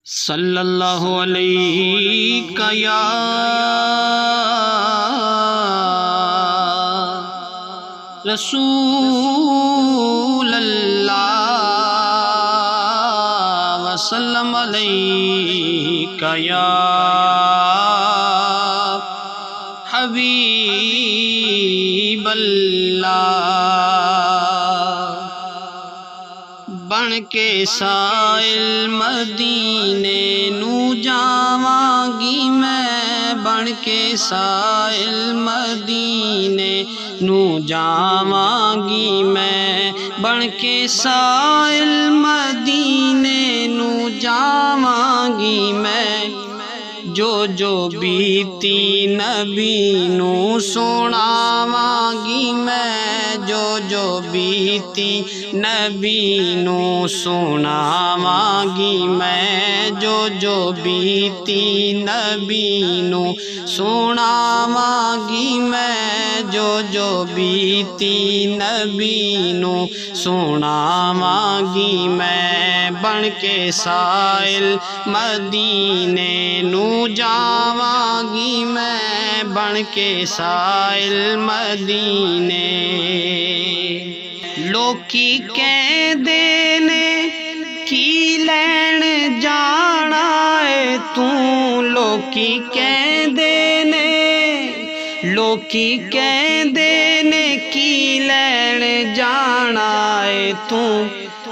صلی اللہ علیہ یا رسول اللہ وسلم علیہ یا حبیب اللہ بن کے سائل مدینے نو جاواں گی میں بن کے سائل مدینے نو جاواں گی میں بن کے سائل مدینے نو جاواں گی میں جو بیتی نبی نو سناواں گی میں جو بیتی نبی نو سناواں گی میں جو بیتی نبی نو سناواں گی میں جو بیتی نبی نو سناواں گی میں بن کے سائل مدینے نو جاواں گی میں بن کے سائل مدینے لوکی کہندے نے کی لین جانا ہے تو لوکی کہندے نے کی لین جانا ہے تو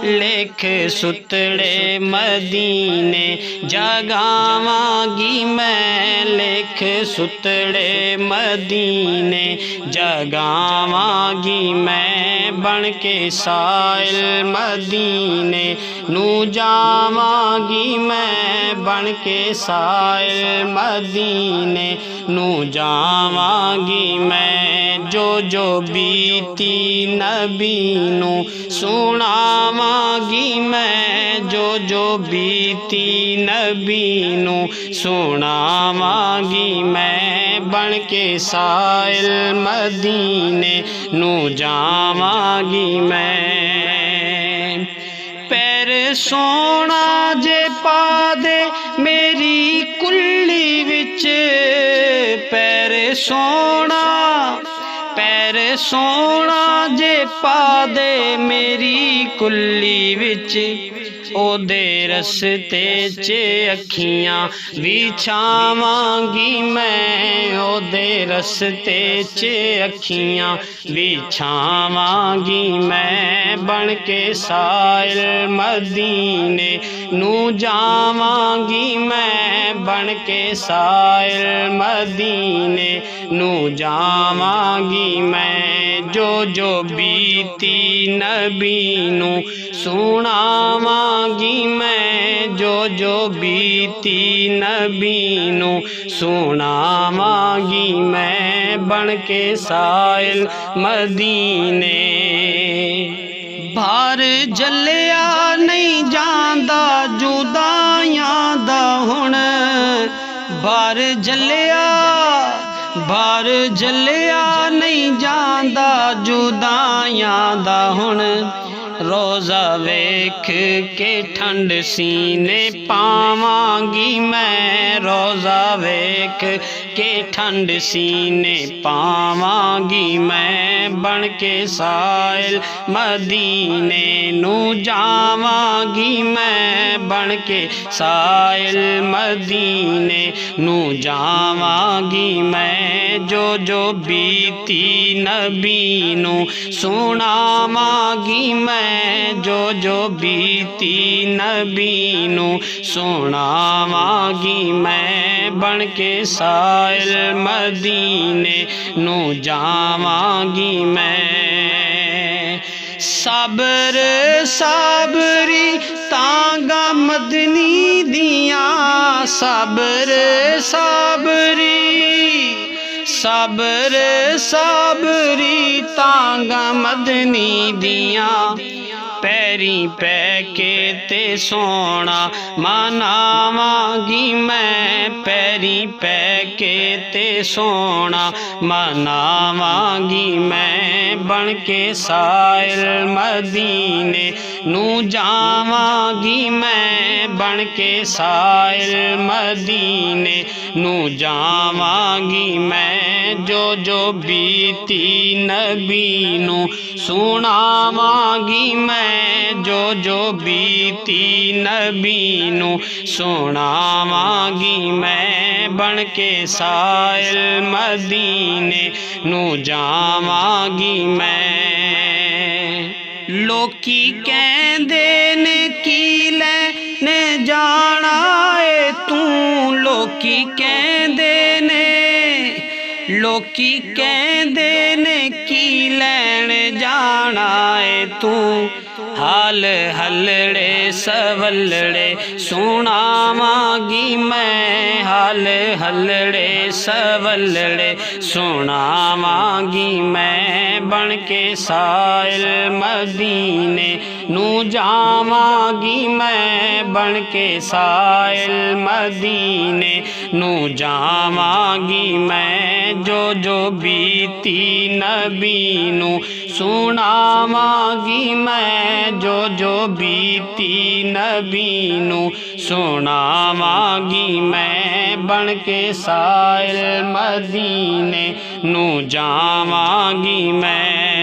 لکھ ستڑے مدینے جگاواں گی میں لکھ ستڑے مدینے جگاواں گی میں بن کے سائل مدینے نو جاواں گی میں بن کے سائل مدینے نو جاواں گی میں جو بیتی نبی نو سناواں گی میں جو بیتی نبی نو سناواں گی میں بن کے سائل مدینے نو جاواں گی میں پیر سونا جے پا دے میری کلی وچ پیر سونا جے پا دے میری کلی وچ او دے رستے چے اکھیاں وچھاواں گی میں او دے رستے چے اکھیاں وچھاواں گی میں بن کے سائل مدینے نو جاواں گی میں بن کے سائل مدینے نو جاواں گی میں جو بیتی نبی نو سناواں گی میں جو بیتی نبی نو سناواں گی میں بن کے سائل مدینے بھار جلیا نہیں جاندا جدائیاں دا ہن بھار جلیا نہیں جاندا جدائیاں دا ہن روزہ ویکھ کے ٹھنڈ سینے پاواں گی میں روزہ ویکھ کے ٹھنڈ سینے پاواں گی میں بن کے سائل مدینے نو جاواں گی میں بن کے سائل مدینے نو جاواں گی میں جو بیتی نبی نو سناواں گی میں جو بیتی نبی نو سناواں گی میں بن کے سائل مدینے نو جاواں گی میں صبری تانگا مدنی دیاں صبری تانگا مدنی دیاں پیری پہ کے تے سونا مناواں گی میں پیری پہ کے تے سونا مناواں گی میں بن کے سائل مدینے نو جاواں میں بن کے سائل مدینے نو جاواں میں جو بیتی نبی نو سناواں میں جو بیتی نبی نو سناواں میں بن کے سائل مدینے نو جاواں میں لوکی کہندے نے کی لین جانا اے توں لوکی کہندے نے کی لین جانا اے توں حال ہلڑے سولڑے سناواں میں حال ہلڑے سولڑے سناواں میں بن کے سائل مدینے نو جاواں میں بن کے سائل مدینے نو جاواں میں جو بیتی نبی نو سناواں میں جو بیتی نبی نو سناواں میں بن کے سائل مدینے نو جاواں میں